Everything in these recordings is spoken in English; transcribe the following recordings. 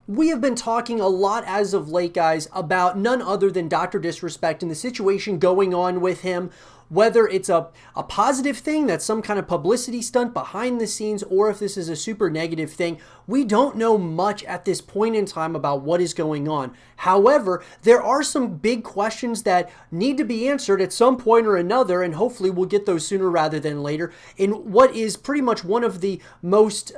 We have been talking a lot as of late, guys, about none other than Dr. Disrespect and the situation going on with him, whether it's a positive thing that's some kind of publicity stunt behind the scenes, or if this is a super negative thing. We don't know much at this point in time about what is going on. However, there are some big questions that need to be answered at some point or another, and hopefully we'll get those sooner rather than later, in what is pretty much one of the most,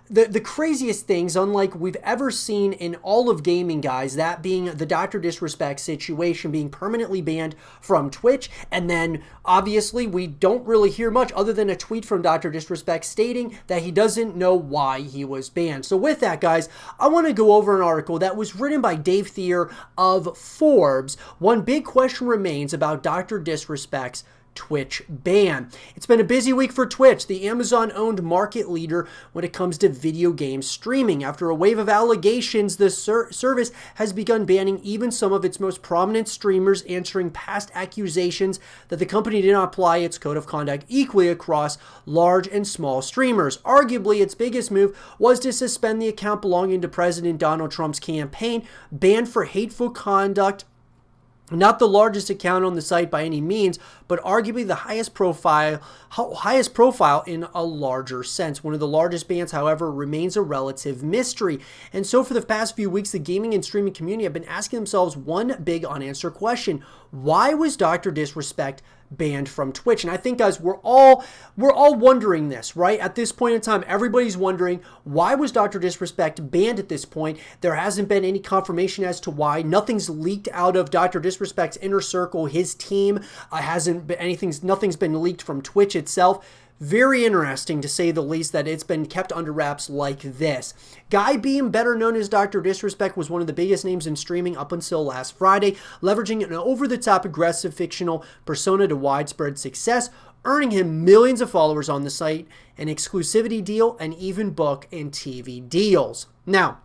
the craziest things, unlike we've ever seen in all of gaming, guys, that being the Dr. Disrespect situation, being permanently banned from Twitch. And then obviously we don't really hear much other than a tweet from Dr. Disrespect stating that he doesn't know why he was banned. So with that, guys, I want to go over an article that was written by Dave Thier of Forbes. One big question remains about Dr. Disrespect's Twitch ban. It's been a busy week for Twitch, the Amazon-owned market leader when it comes to video game streaming. After a wave of allegations, the service has begun banning even some of its most prominent streamers, answering past accusations that the company did not apply its code of conduct equally across large and small streamers. Arguably, its biggest move was to suspend the account belonging to President Donald Trump's campaign, banned for hateful conduct. Not the largest account on the site by any means, but arguably the highest profile in a larger sense. One of the largest bans, however, remains a relative mystery. And so for the past few weeks, the gaming and streaming community have been asking themselves one big unanswered question. Why was Dr. Disrespect banned from Twitch? And I think, guys, we're all wondering this, right? At this point in time, everybody's wondering, why was Dr. Disrespect banned at this point? There hasn't been any confirmation as to why. Nothing's leaked out of Dr. Disrespect's inner circle. His team hasn't been nothing's been leaked from Twitch itself. Very interesting, to say the least, that it's been kept under wraps like this. Guy Beam, better known as Dr. Disrespect, was one of the biggest names in streaming up until last Friday, leveraging an over-the-top aggressive fictional persona to widespread success, earning him millions of followers on the site, an exclusivity deal, and even book and TV deals. Now,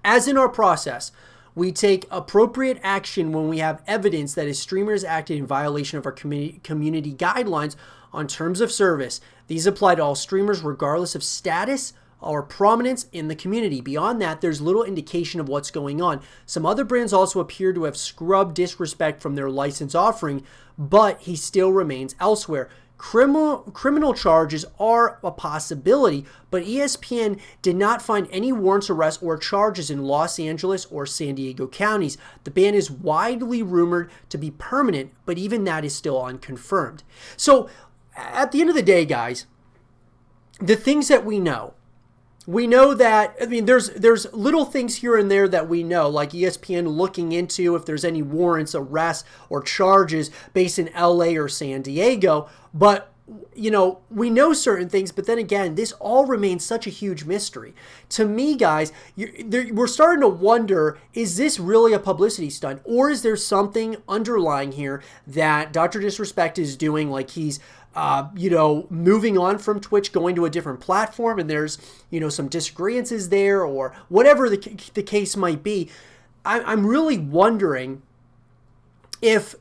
as in our process, we take appropriate action when we have evidence that a streamer has acted in violation of our community guidelines on terms of service. These apply to all streamers regardless of status or prominence in the community. Beyond that, there's little indication of what's going on. Some other brands also appear to have scrubbed Disrespect from their license offering, but he still remains elsewhere. Criminal charges are a possibility, but ESPN did not find any warrants, arrests, or charges in Los Angeles or San Diego counties. The ban is widely rumored to be permanent, but even that is still unconfirmed. So at the end of the day, guys, the things that we know that, I mean, there's little things here and there that we know, like ESPN looking into if there's any warrants, arrests, or charges based in LA or San Diego. But, you know, we know certain things, but then again, this all remains such a huge mystery. To me, guys, we're starting to wonder, is this really a publicity stunt? Or is there something underlying here that Dr. Disrespect is doing, like he's moving on from Twitch, going to a different platform, and there's, some disagreements there, or whatever the case might be. I'm really wondering if,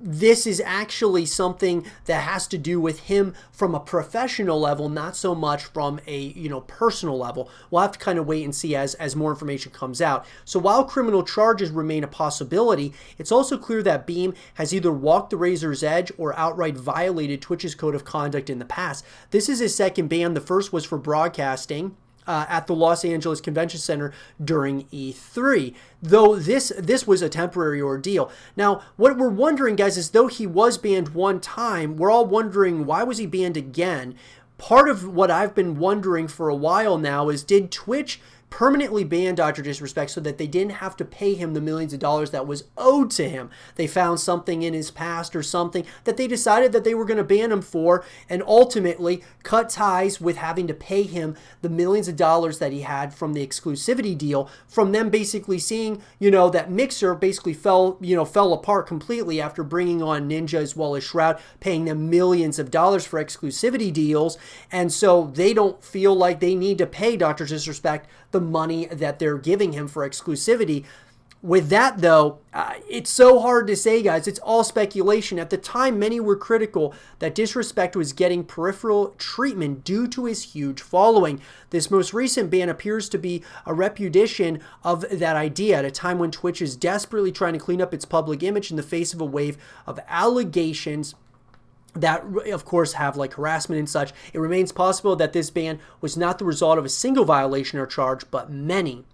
this is actually something that has to do with him from a professional level, not so much from a, personal level. We'll have to kind of wait and see as more information comes out. So while criminal charges remain a possibility, it's also clear that Beam has either walked the razor's edge or outright violated Twitch's code of conduct in the past. This is his second ban. The first was for broadcasting at the Los Angeles Convention Center during E3, though this was a temporary ordeal. Now, what we're wondering, guys, is though he was banned one time, we're all wondering, why was he banned again? Part of what I've been wondering for a while now is, did Twitch permanently ban Dr. Disrespect so that they didn't have to pay him the millions of dollars that was owed to him? They found something in his past or something that they decided that they were going to ban him for, and ultimately cut ties with having to pay him the millions of dollars that he had from the exclusivity deal, from them basically seeing, that Mixer basically fell apart completely after bringing on Ninja as well as Shroud, paying them millions of dollars for exclusivity deals. And so they don't feel like they need to pay Dr. Disrespect the money that they're giving him for exclusivity. With that, though, it's so hard to say, guys. It's all speculation. At the time, many were critical that Disrespect was getting peripheral treatment due to his huge following. This most recent ban appears to be a repudiation of that idea at a time when Twitch is desperately trying to clean up its public image in the face of a wave of allegations that, of course, have like harassment and such. It remains possible that this ban was not the result of a single violation or charge, but many.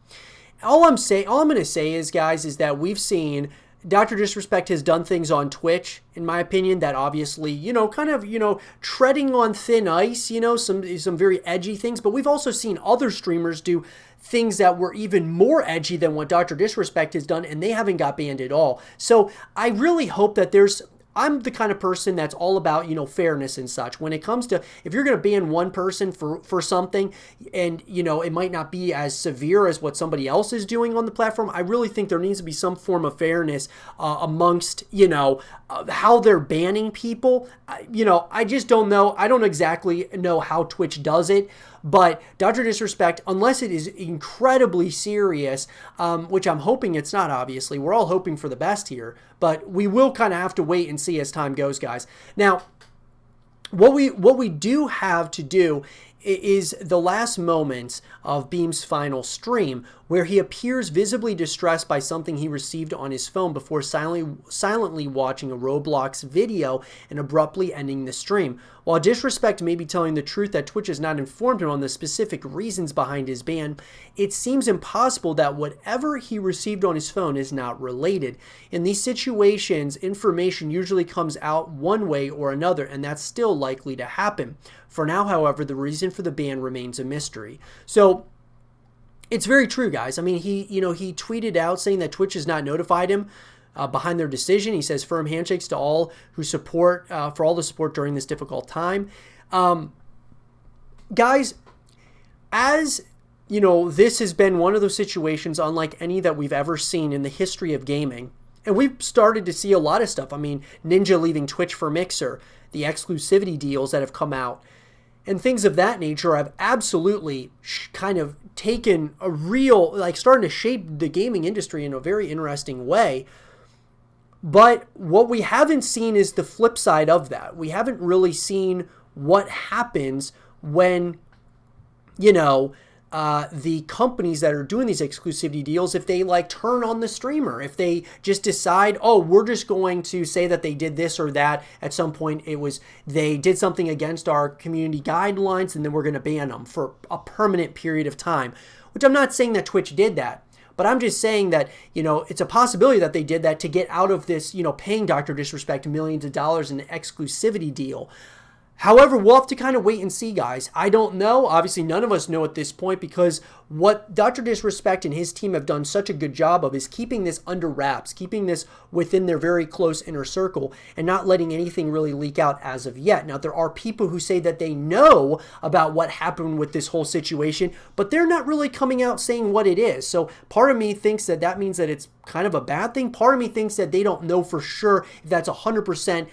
All I'm going to say is, guys, is that we've seen Dr. Disrespect has done things on Twitch, in my opinion, that obviously, kind of, treading on thin ice, some very edgy things. But we've also seen other streamers do things that were even more edgy than what Dr. Disrespect has done, and they haven't got banned at all. So I really hope that I'm the kind of person that's all about, fairness and such. When it comes to, if you're going to ban one person for something and, it might not be as severe as what somebody else is doing on the platform, I really think there needs to be some form of fairness amongst, how they're banning people. I just don't know. I don't exactly know how Twitch does it. But Dr. Disrespect, unless it is incredibly serious, which I'm hoping it's not, obviously. We're all hoping for the best here. But we will kind of have to wait and see as time goes, guys. Now, what we do have to do is the last moments of Beam's final stream, where he appears visibly distressed by something he received on his phone before silently watching a Roblox video and abruptly ending the stream. While Disrespect may be telling the truth that Twitch has not informed him on the specific reasons behind his ban, it seems impossible that whatever he received on his phone is not related. In these situations, information usually comes out one way or another, and that's still likely to happen. For now, however, the reason for the ban remains a mystery. So it's very true, guys. I mean, he tweeted out saying that Twitch has not notified him behind their decision. He says firm handshakes to all who support, for all the support during this difficult time. Guys, as this has been one of those situations unlike any that we've ever seen in the history of gaming. And we've started to see a lot of stuff. I mean, Ninja leaving Twitch for Mixer, the exclusivity deals that have come out, and things of that nature have absolutely kind of taken a real, starting to shape the gaming industry in a very interesting way. But what we haven't seen is the flip side of that. We haven't really seen what happens when, the companies that are doing these exclusivity deals, if they turn on the streamer, if they just decide, oh, we're just going to say that they did this or that. At some point they did something against our community guidelines, and then we're going to ban them for a permanent period of time, which I'm not saying that Twitch did that. But I'm just saying that, it's a possibility that they did that to get out of this, paying Dr. Disrespect millions of dollars in an exclusivity deal. However, we'll have to kind of wait and see, guys. I don't know. Obviously, none of us know at this point, because what Dr. Disrespect and his team have done such a good job of is keeping this under wraps, keeping this within their very close inner circle, and not letting anything really leak out as of yet. Now, there are people who say that they know about what happened with this whole situation, but they're not really coming out saying what it is. So part of me thinks that that means that it's kind of a bad thing. Part of me thinks that they don't know for sure if that's 100%,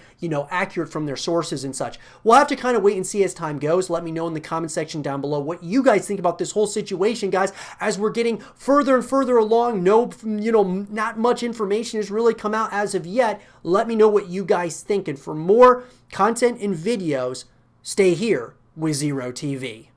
accurate from their sources and such. We'll have to kind of wait and see as time goes. Let me know in the comment section down below what you guys think about this whole situation, guys, as we're getting further and further along. Not much information has really come out as of yet. Let me know what you guys think. And for more content and videos, stay here with Zero TV.